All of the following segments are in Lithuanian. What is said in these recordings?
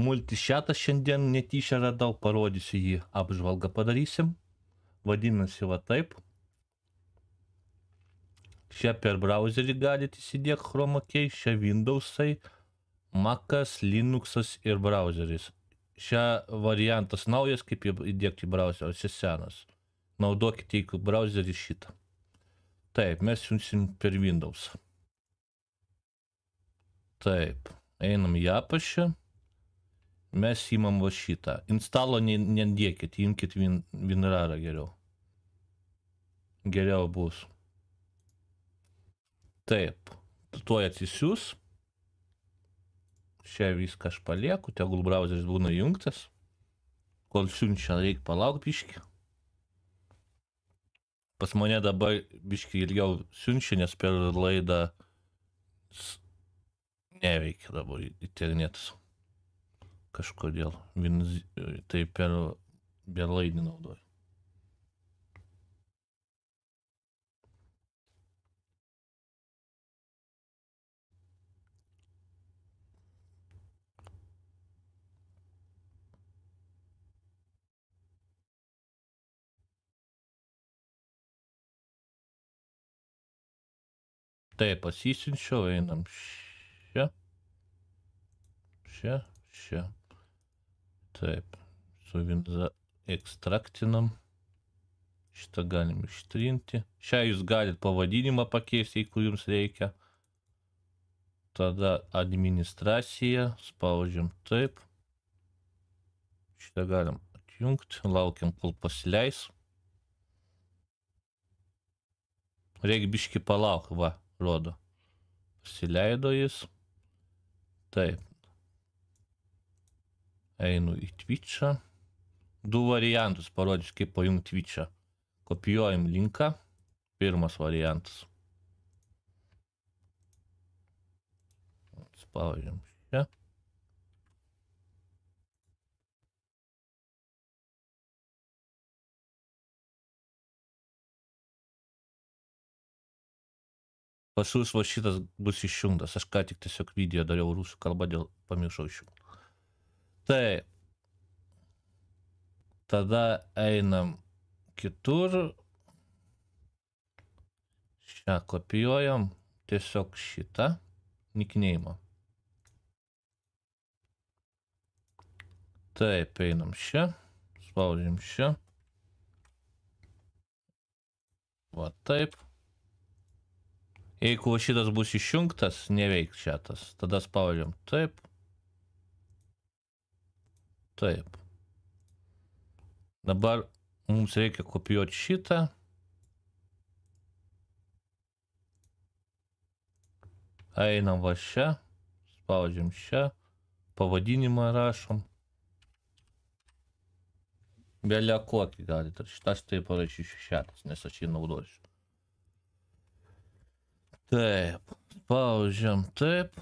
multišetą šiandien netyčia radau, parodysiu jį, apžvalgą padarysim. Vadinasi va taip. Čia per browserį galite įsidėti Chroma Key, čia Windowsai, Mac'as, Linuxas ir browseris. Čia variantas naujas, kaip įdėkti į browserį, čia senas. Naudokite į browserį šitą. Taip, mes siunsim per Windows. Taip, einam į apačią. Mes įmam va šitą. Instalo nedėkit, imkit WinRAR geriau. Geriau bus. Taip, tuoj atsisiūs. Čia viską aš palieku, tegul browseris būna jungtas. Kol siunčia, reikia palaukti biškį. Pas mane dabar biškį ilgiau siunčia, nes per laidą neveikia dabar internetas. Kažkodėl. Tai per laidį naudoju. Taip, pasisiunčiau, einam čia. Čia. Taip, su Windows ekstraktinam. Šitą galim ištrinti. Čia jūs galit pavadinimą pakeisti, jeigu jums reikia. Tada administracija, spaudžiam taip. Šitą galim atjungti, laukiam, kol pasileis. Reikia biškį palauk, va, rodo. Pasileido jis. Taip. Einu į Twitch'ą. Du variantus parodys, kaip pajungti Twitch'ą. Kopijuojam linką. Pirmas variantas. Spaudžiam čia. Pas jūs va šitas bus išjungtas. Aš ką tik tiesiog video dariau rusų kalbą, dėl pamiršau išjungti. Taip. Tada einam kitur. Šią kopijuojam. Tiesiog šitą. Nickname'ą. Taip, einam čia. Spaudžiam čia. Va taip. Jeigu šitas bus išjungtas, neveiks šitas. Tada spaudžiam taip. Taip. Dabar mums reikia kopijuoti šitą. Einam va čia. Spaudžiam čia. Pavadinimą rašom. Belia kokį galite. Šitas tai parašysiu šitas, nes aš jį naudosiu. Taip, spaudžiam taip.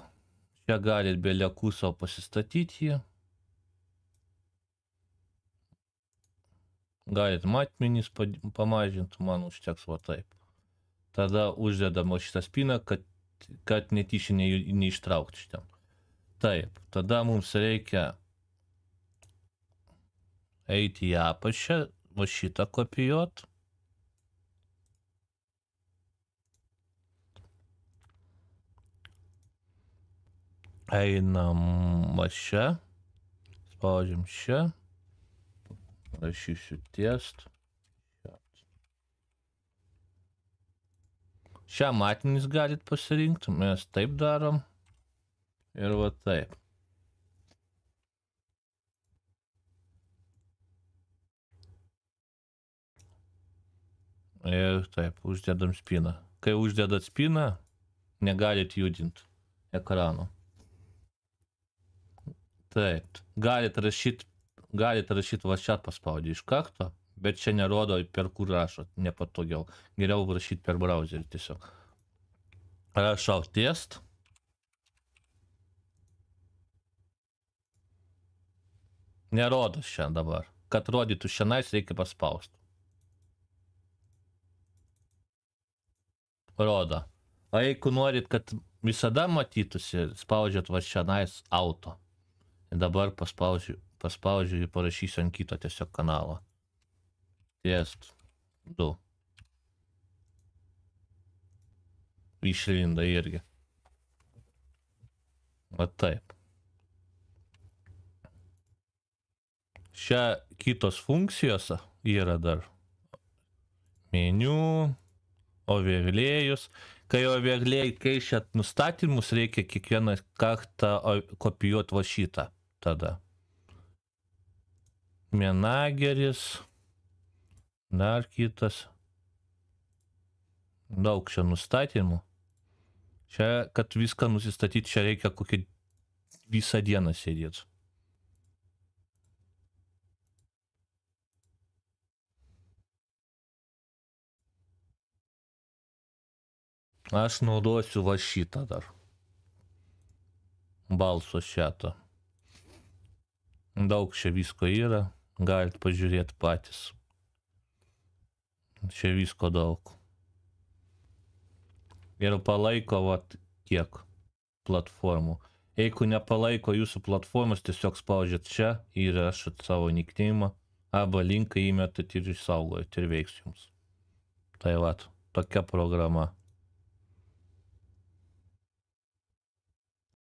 Čia galit beliakų savo pasistatyti jį. Galit matmenys pamažinti, man užteks va taip. Tada uždedam šitą spyną, kad netyčia neištraukti šitą. Taip, tada mums reikia eiti į apačią, va šitą kopijuoti. Einam va čia, spaudžiam čia, rašysiu test. Šią matmenys galit pasirinkti, mes taip darom ir va taip. Ir taip, uždedam spyną. Kai uždedat spyną, negalit judinti ekrano. Taip, galit rašyti va čia paspaudį iš karto, bet čia nerodo per kur rašot, nepatogiau. Geriau rašyti per browserį tiesiog. Rašau test. Nerodo šiandien dabar. Kad rodytų šiandien, reikia paspausti. Rodo. O jeigu norit, kad visada matytųsi, spaudžiat va šiandien auto. Dabar paspaudžiu ir parašysiu ant kito tiesiog kanalo. Test 2. Išlinda irgi. Va taip. Šia kitos funkcijos yra dar meniu, overlėjus. Kai overlėjai keičiat nustatymus, reikia kiekvieną kartą kopijuoti va šitą tada. Menageris. Dar kitas. Daug čia nustatymų. Čia, kad viską nusistatyti, čia reikia kokį visą dieną sėdėti. Aš naudosiu va šitą dar. Balso šitą. Daug čia visko yra. Galit pažiūrėti patys. Čia visko daug. Ir palaiko vat kiek platformų. Jeigu nepalaiko jūsų platformos, tiesiog spaudžiat čia ir rašat savo nickname'ą, arba linką įmetat ir išsaugojat ir veiks jums. Tai vat, tokia programa.